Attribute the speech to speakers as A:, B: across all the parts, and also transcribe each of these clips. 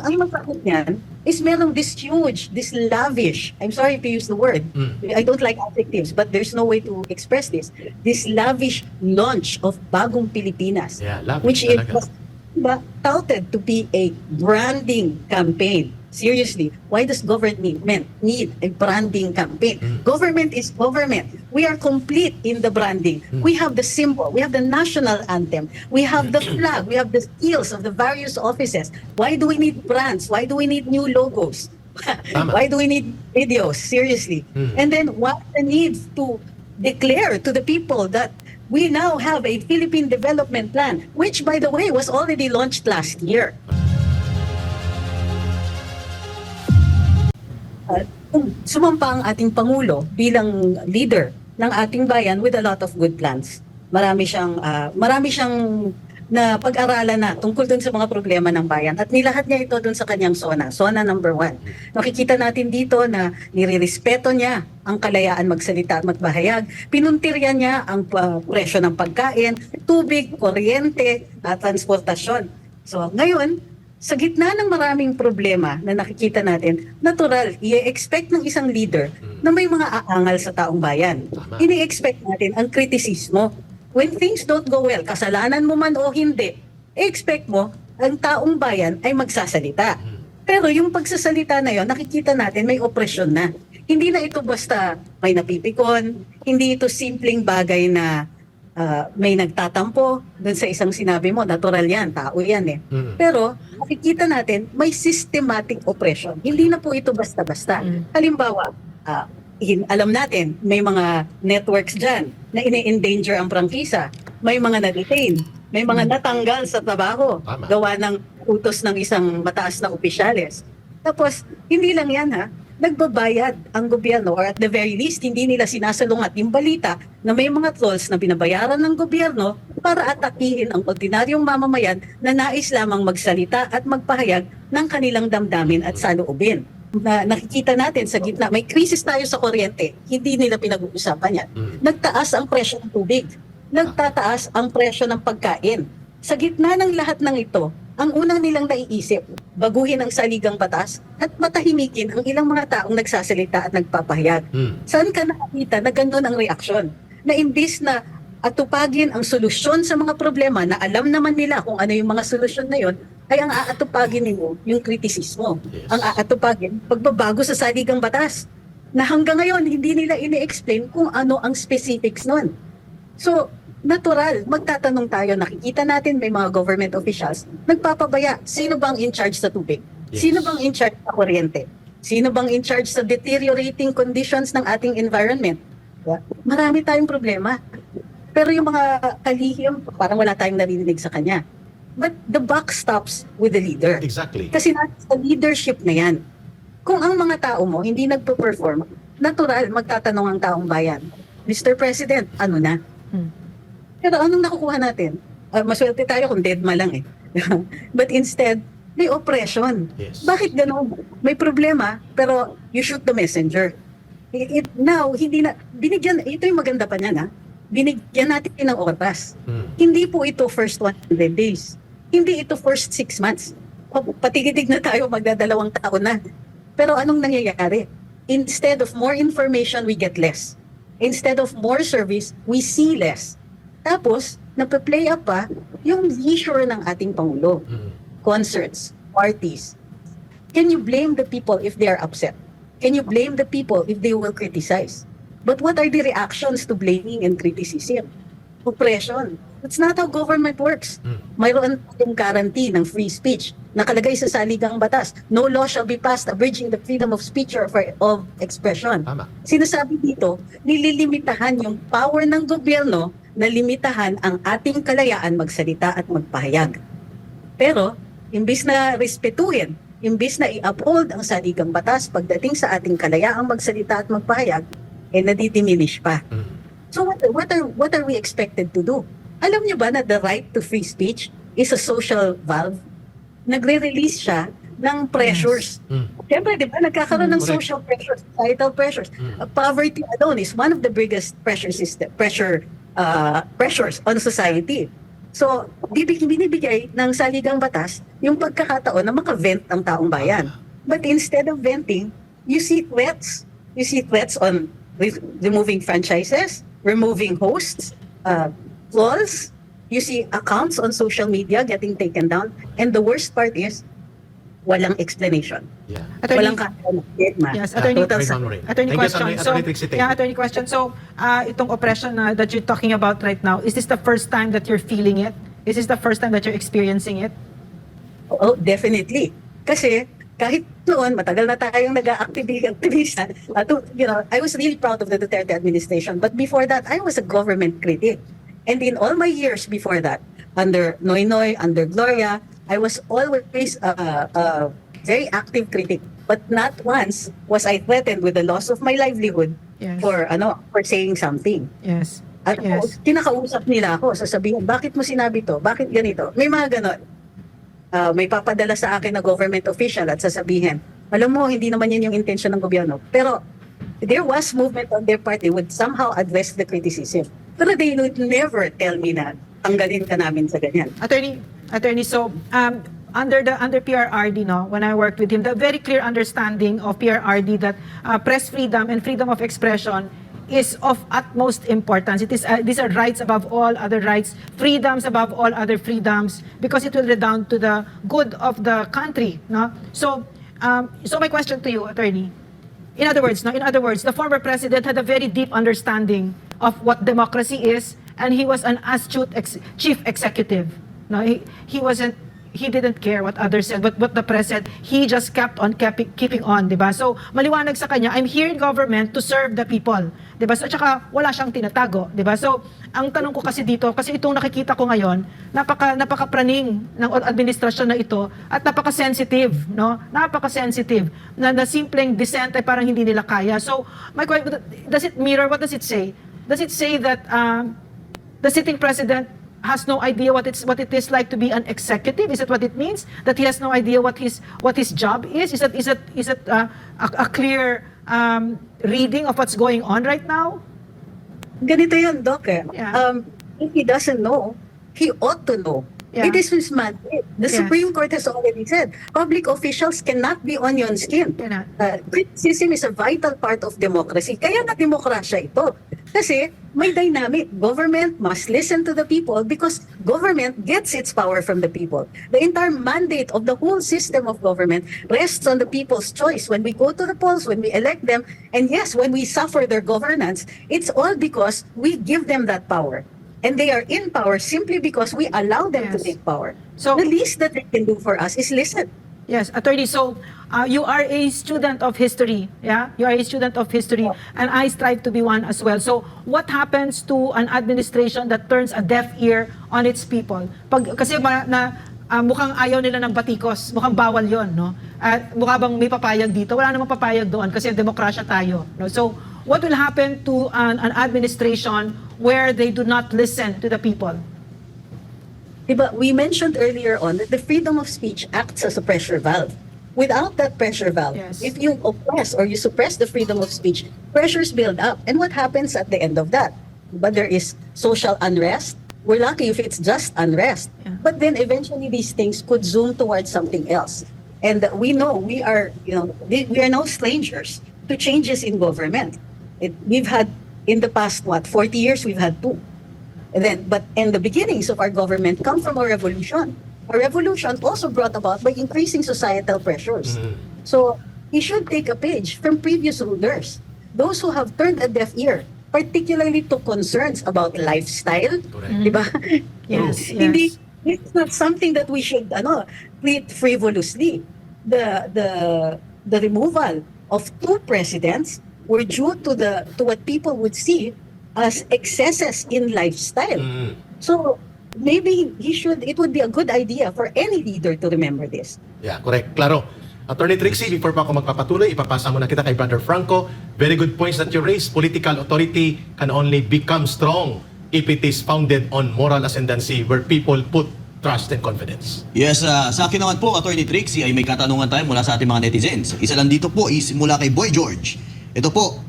A: ang masakit niyan is merong this huge, this lavish, I'm sorry to use the word, I don't like adjectives, but there's no way to express this lavish launch of Bagong Pilipinas,
B: Yeah, lavish
A: which is
B: talaga.
A: touted to be a branding campaign. Seriously, why does government need a branding campaign? Government is government. We are complete in the branding. We have the symbol, we have the national anthem, we have the flag, we have the skills of the various offices. Why do we need brands? Why do we need new logos?
B: Tama.
A: Why do we need videos? Seriously. And then what the need to declare to the people that we now have a Philippine Development Plan, which by the way was already launched last year. Sumampa ang ating Pangulo bilang leader ng ating bayan with a lot of good plans. Marami siyang na pag-aralan na tungkol dun sa mga problema ng bayan at nilahat niya ito dun sa kanyang zona number 1. Nakikita natin dito na nirerespeto niya ang kalayaan magsalita at magbahayag, pinuntirya niya ang presyo ng pagkain, tubig, kuryente at transportasyon. So ngayon, sa gitna ng maraming problema na nakikita natin, natural, i-expect ng isang leader na may mga aangal sa taong bayan. Ini-expect natin ang kritisismo. When things don't go well, kasalanan mo man o hindi, i-expect mo ang taong bayan ay magsasalita. Pero yung pagsasalita na yon, nakikita natin may opresyon na. Hindi na ito basta may napipikon, hindi ito simpleng bagay na may nagtatampo dun sa isang sinabi mo, natural yan, tao yan eh. Pero makikita natin may systematic oppression. Hindi na po ito basta-basta. Halimbawa, alam natin, may mga networks dyan na ini-endanger ang prangkisa. May mga na-detain, may mga natanggal sa trabaho, gawa ng utos ng isang mataas na opisyales. Tapos, hindi lang yan ha, nagbabayad ang gobyerno, or at the very least, hindi nila sinasalungat yung balita na may mga trolls na binabayaran ng gobyerno para atakihin ang ordinaryong mamamayan na nais lamang magsalita at magpahayag ng kanilang damdamin at saloobin. Nakikita natin sa gitna, may krisis tayo sa kuryente, hindi nila pinag-uusapan yan. Nagtaas ang presyo ng tubig, nagtataas ang presyo ng pagkain. Sa gitna ng lahat ng ito, ang unang nilang naiisip, baguhin ang saligang batas at matahimikin ang ilang mga taong nagsasalita at nagpapahayag. Saan ka nakakita na gano'n ang reaksyon? Na imbis na atupagin ang solusyon sa mga problema na alam naman nila kung ano yung mga solusyon na yon, ay ang aatupagin nila yung kritisismo. Yes. Ang aatupagin, pagbabago sa saligang batas na hanggang ngayon hindi nila ini-explain kung ano ang specifics nun. So, natural, magtatanong tayo, nakikita natin may mga government officials, nagpapabaya, sino bang in charge sa tubig? Yes. Sino bang in charge sa kuryente? Sino bang in charge sa deteriorating conditions ng ating environment? Marami tayong problema. Pero yung mga kalihim, parang wala tayong narinig sa kanya. But the buck stops with the leader.
B: Exactly.
A: Kasi sa leadership na yan. Kung ang mga tao mo hindi nagpo-perform, natural, magtatanong ang taong bayan, Mr. President, ano na? Pero anong nakukuha natin? Maswerte tayo kung deadma lang eh. But instead, may oppression. Yes. Bakit gano'n? May problema, pero you shoot the messenger. Now, hindi na, binigyan, ito yung maganda pa niyan ha, binigyan natin ng oras. Hindi po ito first 100 days. Hindi ito first 6 months. Patigidig na tayo, magdadalawang taon na. Pero anong nangyayari? Instead of more information, we get less. Instead of more service, we see less. Tapos, nape-play up pa yung leisure ng ating Pangulo. Concerts, parties. Can you blame the people if they are upset? Can you blame the people if they will criticize? But what are the reactions to blaming and criticism? Oppression. That's not how government works. Mayroon yung guarantee ng free speech. Nakalagay sa saligang batas, no law shall be passed abridging the freedom of speech or of expression.
B: Tama.
A: Sinasabi dito, nililimitahan yung power ng gobyerno na limitahan ang ating kalayaan magsalita at magpahayag. Pero, imbis na respetuhin, imbis na i-uphold ang saligang batas pagdating sa ating kalayaang magsalita at magpahayag, nadidiminish pa. So what are we expected to do? Alam niyo ba na the right to free speech is a social valve? Nagre-release siya ng pressures. Siyempre, di ba, nagkakaroon ng social pressures, societal pressures. Poverty alone is one of the biggest pressures on society. So, binibigay ng saligang batas yung pagkakataon na maka-vent ang taong bayan. But instead of venting, you see threats. You see threats on removing franchises, removing hosts, walls. You see accounts on social media getting taken down. And the worst part is, walang explanation.
B: Yeah.
A: Walang
C: Yes, Attorney,
B: Attorney
C: question.
B: Attorney Trixie, thank you.
C: Attorney question. So, itong oppression that you're talking about right now, is this the first time that you're feeling it? Is this the first time that you're experiencing it?
A: Oh, definitely. Kasi kahit noon, matagal na tayong nag-activista. I was really proud of the Duterte administration. But before that, I was a government critic. And in all my years before that, under Noynoy, under Gloria, I was always a very active critic. But not once was I threatened with the loss of my livelihood
C: Yes.
A: for saying something.
C: Yes.
A: At
C: Yes.
A: kinakausap nila ako, sasabihin, bakit mo sinabi to? Bakit ganito? May mga ganon. May papadala sa akin na government official at sasabihin, alam mo, hindi naman yan yung intention ng gobyerno. Pero there was movement on their part. They would somehow address the criticism. Pero they would never tell me na tanggalin ka namin sa ganyan.
C: Attorney, so under PRRD, no, when I worked with him, the very clear understanding of PRRD that press freedom and freedom of expression is of utmost importance. It is these are rights above all other rights, freedoms above all other freedoms, because it will redound to the good of the country, no? So my question to you, Attorney, in other words, the former president had a very deep understanding of what democracy is, and he was an astute chief executive. No, he didn't care what others said, but what the press said. He just kept on keeping on, 'di ba? So maliwanag sa kanya, I'm here in government to serve the people, 'di ba? So tsaka wala siyang tinatago, 'di ba? So ang tanong ko kasi dito, kasi itong nakikita ko ngayon, napakapraning ng administrasyon na ito at napaka-sensitive, no? Napaka-sensitive na simpleng dissent ay parang hindi nila kaya. So my question, does it mirror, what does it say? Does it say that the sitting president has no idea what it is like to be an executive? Is it what it means? That he has no idea what his job is? Is it a clear reading of what's going on right now?
A: Ganito yun, Doc.
C: Yeah.
A: If he doesn't know, he ought to know.
C: Yeah.
A: It is his mandate. The
C: Yes.
A: Supreme Court has already said, public officials cannot be onion skin.
C: Cannot.
A: Criticism is a vital part of democracy. Kaya na demokrasya ito. Kasi may dynamic. Government must listen to the people because government gets its power from the people. The entire mandate of the whole system of government rests on the people's choice. When we go to the polls, when we elect them, and yes, when we suffer their governance, it's all because we give them that power. And they are in power simply because we allow them to
C: Yes.
A: take power.
C: So-
A: The least that they can do for us is listen.
C: Yes, Attorney, so you are a student of history, yeah? You are a student of history, and I strive to be one as well. So what happens to an administration that turns a deaf ear on its people? Kasi mukhang ayaw nila ng batikos, mukhang bawal yon, no? At mukha bang may papayag dito? Wala namang papayag doon kasi demokrasya tayo, no? So what will happen to an administration where they do not listen to the people?
A: Diba, we mentioned earlier on that the freedom of speech acts as a pressure valve. Without that pressure valve,
C: Yes.
A: if you oppress or you suppress the freedom of speech, pressures build up. And what happens at the end of that? But there is social unrest. We're lucky if it's just unrest.
C: Yeah.
A: But then eventually these things could zoom towards something else. And we know we are no strangers to changes in government. We've had in the past 40 years we've had two. And the beginnings of our government come from a revolution. A revolution also brought about by increasing societal pressures. So he should take a page from previous rulers, those who have turned a deaf ear, particularly to concerns about lifestyle.
B: Correct.
A: Diba?
C: Yes,
A: Hindi, it's not something that we should treat frivolously. The removal of two presidents were due to what people would see as excesses in lifestyle. So maybe it would be a good idea for any leader to remember this.
B: Yeah, correct. Claro. Attorney Trixie, before pa ako magpapatuloy, ipapasa muna kita kay Brother Franco. Very good points that you raised. Political authority can only become strong if it is founded on moral ascendancy where people put trust and confidence.
D: Yes, sa akin naman po, Attorney Trixie, ay may katanungan tayo mula sa ating mga netizens. Isa lang dito po is mula kay Boy George. Ito po,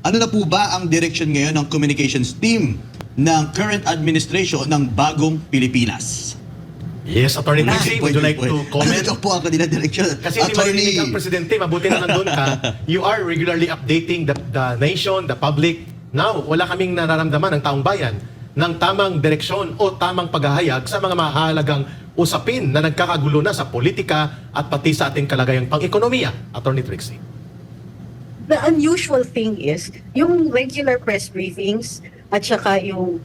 D: ano na po ba ang direction ngayon ng communications team ng current administration ng bagong Pilipinas?
B: Yes, Attorney Trixie, would you like to comment?
D: Ano po ang kanila direction?
B: Kasi hindi marinig ang presidente, mabuti na nandun ka. You are regularly updating the nation, the public. Now, wala kaming nararamdaman ng taong bayan ng tamang direksyon o tamang paghahayag sa mga mahalagang usapin na nagkakagulo na sa politika at pati sa ating kalagayang pang-ekonomiya, Attorney Trixie.
A: The unusual thing is, yung regular press briefings at saka yung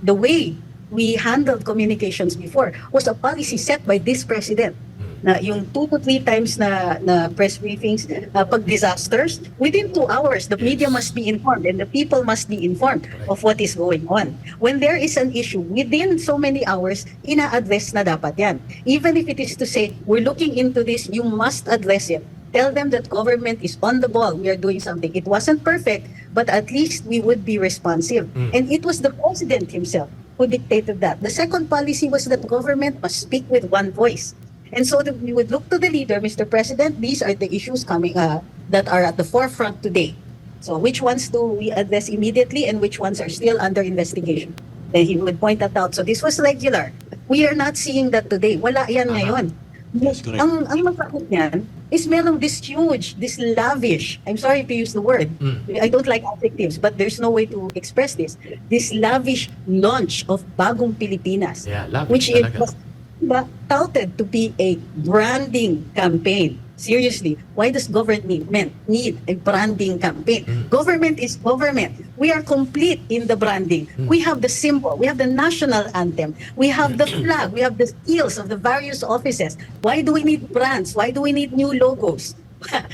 A: the way we handled communications before was a policy set by this president. Na yung 2 to 3 times na press briefings pag disasters, within 2 hours, the media must be informed and the people must be informed of what is going on. When there is an issue, within so many hours, ina-address na dapat yan. Even if it is to say, we're looking into this, you must address it. Tell them that government is on the ball. We are doing something. It wasn't perfect, but at least we would be responsive. And it was the president himself who dictated that. The second policy was that government must speak with one voice. And so that we would look to the leader, Mr. President, these are the issues coming that are at the forefront today. So which ones do we address immediately and which ones are still under investigation? Then he would point that out. So this was regular. We are not seeing that today. Wala yan ngayon.
D: That's correct.
A: Ang masakit niyan is merong this huge, this lavish, I'm sorry to use the word, I don't like adjectives, but there's no way to express this. This lavish launch of Bagong Pilipinas,
B: Yeah, lavish
A: which is
B: talaga.
A: touted to be a branding campaign. Seriously, why does government need a branding campaign? Government is government. We are complete in the branding. We have the symbol, we have the national anthem, we have the flag, we have the seals of the various offices. Why do we need brands? Why do we need new logos?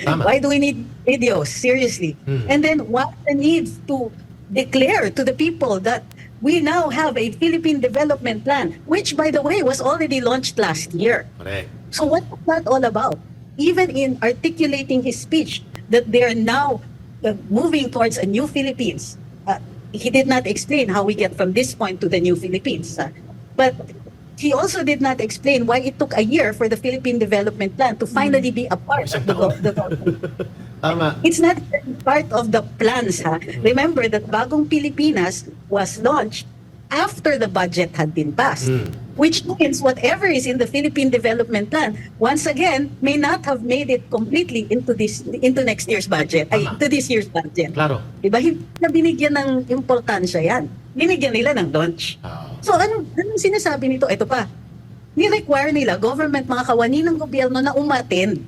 B: Tama.
A: Why do we need videos? Seriously. And then what the need to declare to the people that we now have a Philippine Development Plan, which, by the way, was already launched last year.
B: Correct.
A: So what is that all about? Even in articulating his speech that they're now moving towards a new Philippines, he did not explain how we get from this point to the new Philippines. But he also did not explain why it took a year for the Philippine Development Plan to finally be a part of the government.
B: Tama.
A: It's not part of the plans, ha? Remember that Bagong Pilipinas was launched after the budget had been passed. Which means whatever is in the Philippine Development Plan, once again, may not have made it completely into next year's budget,
B: Tama.
A: into this year's budget.
B: Klaro.
A: Diba? Hindi na binigyan ng importansya yan. Binigyan nila ng launch. So anong sinasabi nito? Ito pa. Ni-require nila, government, mga kawani ng gobyerno na umattend.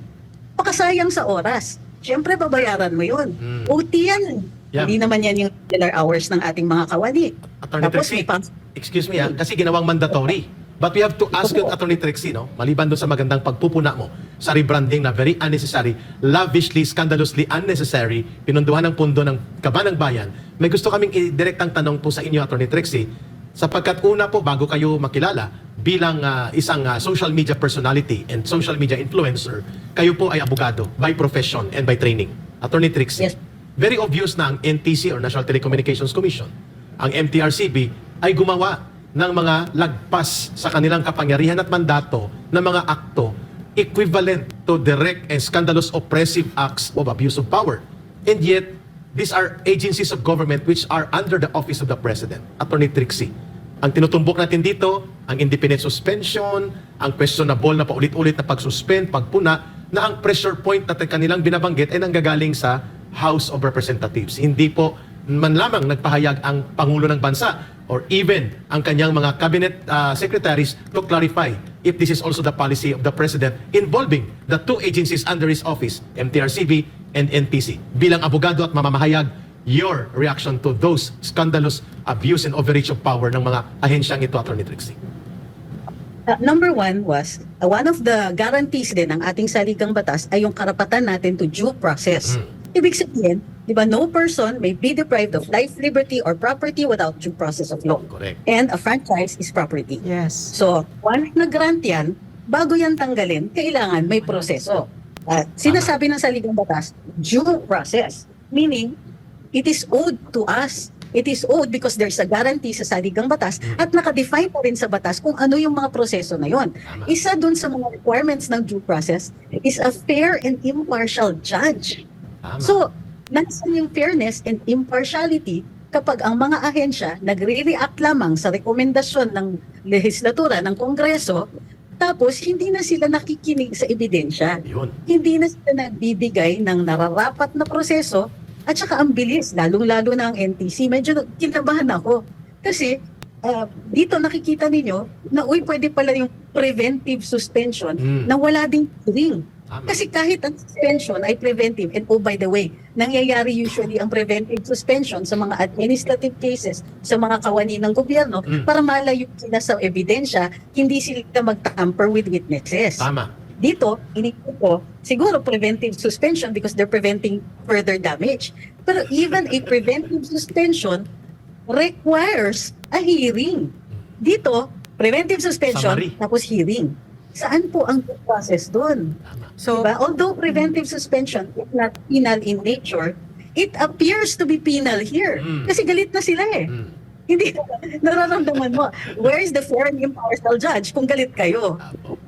A: Pakasayang sa oras. Siyempre, babayaran mo yun. OT yan.
B: Yeah.
A: Hindi naman yan yung regular hours ng ating mga kawani.
B: Attorney
A: Tapos
B: Trixie,
A: may
B: excuse me kasi ginawang mandatory. But we have to ask you, Attorney Trixie, no? Maliban doon sa magandang pagpupuna mo sa rebranding na very unnecessary, lavishly, scandalously unnecessary, pinunduhan ng pundo ng kaban ng bayan, may gusto kaming i-direktang tanong po sa inyo, Attorney Trixie, sapagkat una po, bago kayo makilala bilang isang social media personality and social media influencer, kayo po ay abogado by profession and by training. Attorney Trixie,
A: Yes.
B: very obvious na ang NTC or National Telecommunications Commission, ang MTRCB ay gumawa ng mga lagpas sa kanilang kapangyarihan at mandato ng mga akto equivalent to direct and scandalous oppressive acts of abuse of power. And yet, these are agencies of government which are under the office of the President. Attorney Trixie, ang tinutumbok natin dito, ang independent suspension, ang questionable na paulit-ulit na pag-suspend, pagpuna, na ang pressure point na kanilang binabanggit ay nanggagaling sa House of Representatives. Hindi po man lamang nagpahayag ang Pangulo ng Bansa or even ang kanyang mga cabinet secretaries to clarify if this is also the policy of the President involving the two agencies under his office, MTRCB and NTC. Bilang abogado at mamamahayag, your reaction to those scandalous abuse and overreach of power ng mga ahensyang ito, Attorney Trixie.
A: Number one was, one of the guarantees din ng ating saligang batas ay yung karapatan natin to due process. Ibig sabihin, di ba, no person may be deprived of life, liberty, or property without due process of law.
B: Correct.
A: And a franchise is property.
C: Yes.
A: So, once na-grant yan, bago yan tanggalin, kailangan may proseso. Sinasabi ng saligang batas, due process. Meaning, it is owed to us. It is owed because there's a guarantee sa saligang batas at nakadefine pa rin sa batas kung ano yung mga proseso na yon. Isa dun sa mga requirements ng due process is a fair and impartial judge.
B: Tama.
A: So, nasa yung fairness and impartiality kapag ang mga ahensya nagre-react lamang sa rekomendasyon ng lehislatura, ng Kongreso, tapos hindi na sila nakikinig sa ebidensya.
B: Yun.
A: Hindi na sila nagbibigay ng nararapat na proseso at saka ang bilis, lalong-lalo na ang NTC. Medyo kinabahan ako. Kasi dito nakikita ninyo na pwede pala yung preventive suspension na wala ding hearing.
B: Tama.
A: Kasi kahit ang suspension ay preventive, and by the way, nangyayari usually ang preventive suspension sa mga administrative cases, sa mga kawani ng gobyerno, para malayo sila sa ebidensya, hindi sila mag-tamper with witnesses.
B: Tama.
A: Dito, iniisip ko, siguro preventive suspension because they're preventing further damage. Pero even a preventive suspension requires a hearing. Dito, preventive suspension,
B: Summary.
A: tapos hearing. Saan po ang due process doon?
C: So,
A: Diba? Although preventive suspension is not penal in nature, it appears to be penal here. Kasi galit na sila eh. Hindi, nararamdaman mo, where is the fair and impartial judge kung galit kayo?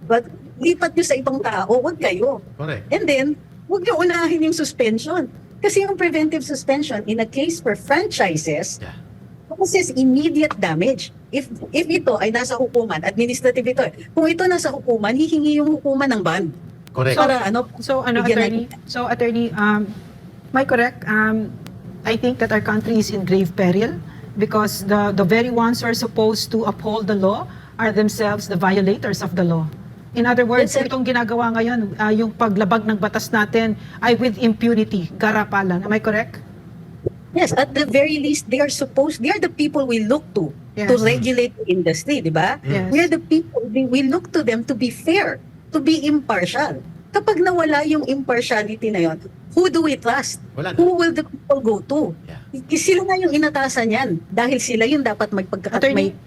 A: But lipat nyo sa ibang tao, huwag kayo.
B: Correct.
A: And then, huwag nyo unahin yung suspension. Kasi yung preventive suspension, in a case for franchises,
B: Yeah.
A: causes immediate damage. If ito ay nasa hukuman, administrative ito. Kung ito nasa hukuman, hihingi yung hukuman ng ban.
B: Correct.
A: Para ano, bigyan
C: attorney, am I correct? I think that our country is in grave peril because the very ones who are supposed to uphold the law are themselves the violators of the law. In other words,
A: Yes, sir.
C: itong ginagawa ngayon, yung paglabag ng batas natin ay with impunity, garapalan. Am I correct?
A: Yes, at the very least, they are the people we look to
C: Yes.
A: regulate the industry, di ba?
C: Yes.
A: We are the people, we look to them to be fair, to be impartial. Kapag nawala yung impartiality na yon, who do we trust?
B: Wala na.
A: Who will the people go to?
B: Yeah.
A: Sila na yung inatasan yan dahil sila yung dapat
C: Attorney,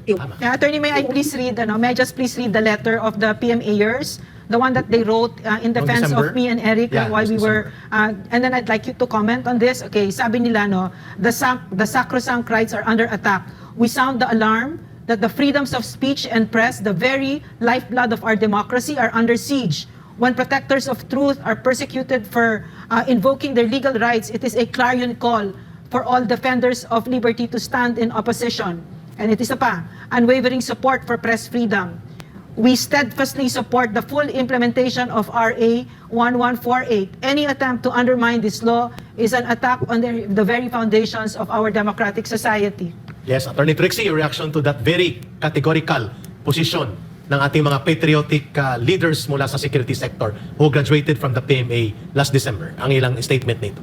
C: Attorney, may I please read, may I just please read the letter of the PMAers, the one that they wrote in defense
B: December?
C: of me and Eric
B: Yeah,
C: while
B: last
C: we were, and then I'd like you to comment on this. Okay, sabi nila, the sacrosanct rights are under attack. We sound the alarm that the freedoms of speech and press, the very lifeblood of our democracy, are under siege. When protectors of truth are persecuted for invoking their legal rights, it is a clarion call for all defenders of liberty to stand in opposition. And it is unwavering support for press freedom. We steadfastly support the full implementation of RA 1148. Any attempt to undermine this law is an attack on the very foundations of our democratic society.
B: Yes, Attorney Trixie, your reaction to that very categorical position ng ating mga patriotic leaders mula sa security sector who graduated from the PMA last December. Ang ilang statement nito.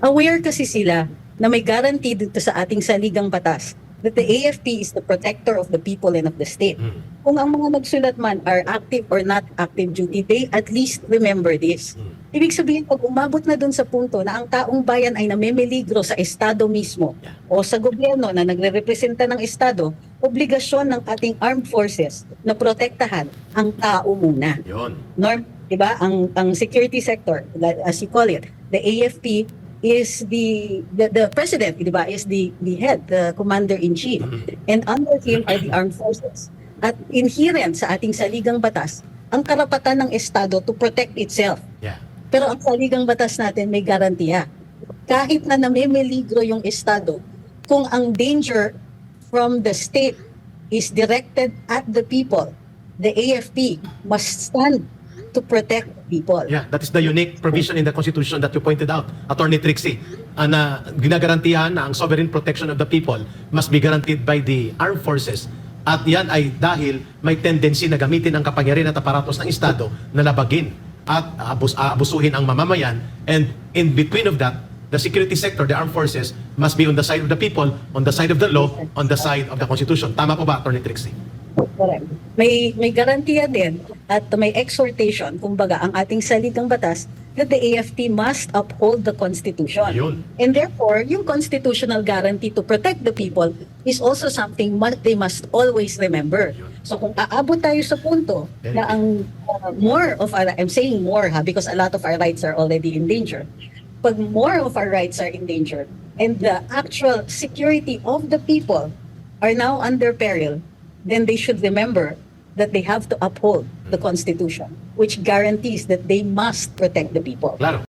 A: Aware kasi sila na may guarantee dito sa ating saligang batas that the AFP is the protector of the people and of the state. Kung ang mga nagsulat man are active or not active duty, they at least remember this. Ibig sabihin, pag umabot na dun sa punto na ang taong bayan ay namemeligro sa Estado mismo o sa gobyerno na nagre-representa ng Estado, obligasyon ng ating armed forces na protektahan ang tao muna.
B: Yun.
A: Norm, di ba? Ang security sector, as you call it, the AFP is the president, di ba? Is the head, the commander-in-chief. And under him are the armed forces. At inherent sa ating saligang batas, ang karapatan ng Estado to protect itself.
B: Yeah.
A: Pero ang saligang batas natin may garantiya. Kahit na namemeligro yung Estado, kung ang danger from the state is directed at the people, the AFP must stand to protect people.
B: Yeah, that is the unique provision in the Constitution that you pointed out, Attorney Trixie, na ginagarantihan na ang sovereign protection of the people must be guaranteed by the armed forces. At yan ay dahil may tendency na gamitin ang kapangyarihan at aparatos ng Estado na labagin at abusuhin ang mamamayan. And in between of that, the security sector, the armed forces, must be on the side of the people, on the side of the law, on the side of the Constitution. Tama po ba, Attorney Trixie?
A: Correct. May garantiya din at may exhortation, kumbaga, ang ating saligang batas that the AFP must uphold the Constitution.
B: Ayun.
A: And therefore, yung constitutional guarantee to protect the people is also something they must always remember. So kung aabot tayo sa punto na ang more of our, I'm saying more because a lot of our rights are already in danger. Pag more of our rights are in danger and the actual security of the people are now under peril, then they should remember that they have to uphold the Constitution, which guarantees that they must protect the people.
B: Claro.